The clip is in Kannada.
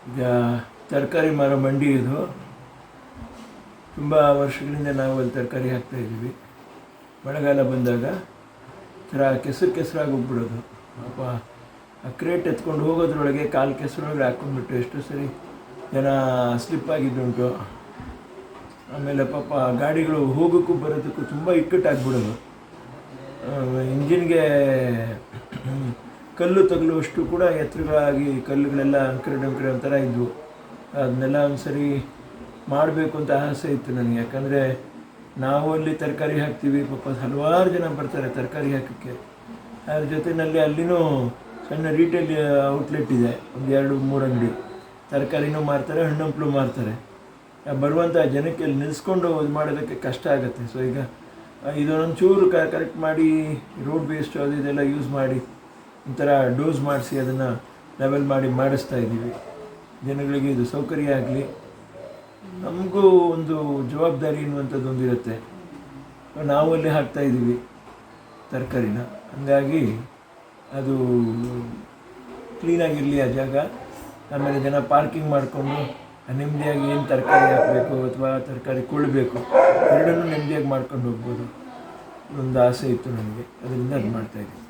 ಈಗ ತರಕಾರಿ ಮಾರೋ ಮಂಡಿ ಇದು. ತುಂಬ ವರ್ಷಗಳಿಂದ ನಾವು ಅಲ್ಲಿ ತರಕಾರಿ ಹಾಕ್ತಾಯಿದ್ದೀವಿ. ಮಳೆಗಾಲ ಬಂದಾಗ ಕೆಸರಾಗಿ ಹೋಗ್ಬಿಡೋದು. ಪಾಪ ಆ ಕ್ರೇಟ್ ಎತ್ಕೊಂಡು ಹೋಗೋದ್ರೊಳಗೆ ಕಾಲು ಕೆಸರೊಳಗೆ ಹಾಕ್ಕೊಂಡ್ಬಿಟ್ಟು ಎಷ್ಟೋ ಸರಿ ಜನ ಸ್ಲಿಪ್ಪಾಗಿದ್ದುಂಟು. ಆಮೇಲೆ ಪಾಪ ಗಾಡಿಗಳು ಹೋಗೋಕ್ಕೂ ಬರೋದಕ್ಕೂ ತುಂಬ ಇಕ್ಕಟ್ಟಾಗ್ಬಿಡೋದು. ಇಂಜಿನ್ಗೆ ಕಲ್ಲು ತಗಲುವಷ್ಟು ಕೂಡ ಎತ್ತರಗಳಾಗಿ ಕಲ್ಲುಗಳೆಲ್ಲ ಅಂಕರೆ ಒಂಥರ ಇದ್ವು. ಅದನ್ನೆಲ್ಲ ಒಂದು ಸರಿ ಮಾಡಬೇಕು ಅಂತ ಆಸೆ ಇತ್ತು ನನಗೆ. ಯಾಕಂದರೆ ನಾವು ಅಲ್ಲಿ ತರಕಾರಿ ಹಾಕ್ತೀವಿ, ಪಾಪ ಹಲವಾರು ಜನ ಬರ್ತಾರೆ ತರಕಾರಿ ಹಾಕೋಕ್ಕೆ. ಅದ್ರ ಜೊತೆಯಲ್ಲಿ ಅಲ್ಲಿನೂ ಸಣ್ಣ ರಿಟೇಲ್ ಔಟ್ಲೆಟ್ ಇದೆ, ಒಂದು 2-3 ಅಂಗಡಿ. ತರಕಾರಿನೂ ಮಾರ್ತಾರೆ, ಹಣ್ಣಂಪಲು ಮಾರ್ತಾರೆ. ಬರುವಂಥ ಜನಕ್ಕೆ ಅಲ್ಲಿ ನಿಲ್ಲಿಸ್ಕೊಂಡು ಇದು ಮಾಡೋದಕ್ಕೆ ಕಷ್ಟ ಆಗುತ್ತೆ. ಸೊ ಈಗ ಇದೊಂಚೂರು ಕರೆಕ್ಟ್ ಮಾಡಿ ರೋಡ್ ವೇಸ್ಟ್ ಅದು ಇದೆಲ್ಲ ಯೂಸ್ ಮಾಡಿ ಒಂಥರ ಡೋಸ್ ಮಾಡಿಸಿ ಅದನ್ನು ಲೆವೆಲ್ ಮಾಡಿ ಮಾಡಿಸ್ತಾ ಇದ್ದೀವಿ. ಜನಗಳಿಗೆ ಇದು ಸೌಕರ್ಯ ಆಗಲಿ, ನಮಗೂ ಒಂದು ಜವಾಬ್ದಾರಿ ಅನ್ನುವಂಥದ್ದು ಒಂದಿರುತ್ತೆ. ನಾವು ಅಲ್ಲಿ ಹಾಕ್ತಾಯಿದ್ದೀವಿ ತರಕಾರಿನ, ಹಾಗಾಗಿ ಅದು ಕ್ಲೀನಾಗಿರಲಿ ಆ ಜಾಗ. ಆಮೇಲೆ ಜನ ಪಾರ್ಕಿಂಗ್ ಮಾಡಿಕೊಂಡು ನೆಮ್ಮದಿಯಾಗಿ ಏನು ತರಕಾರಿ ಹಾಕಬೇಕು ಅಥವಾ ತರಕಾರಿ ಕೊಳ್ಳಬೇಕು ಎರಡನ್ನೂ ನೆಮ್ಮದಿಯಾಗಿ ಮಾಡ್ಕೊಂಡು ಹೋಗ್ಬೋದು. ಒಂದು ಆಸೆ ಇತ್ತು ನನಗೆ, ಅದರಿಂದ ಅದು ಮಾಡ್ತಾಯಿದ್ದೀನಿ.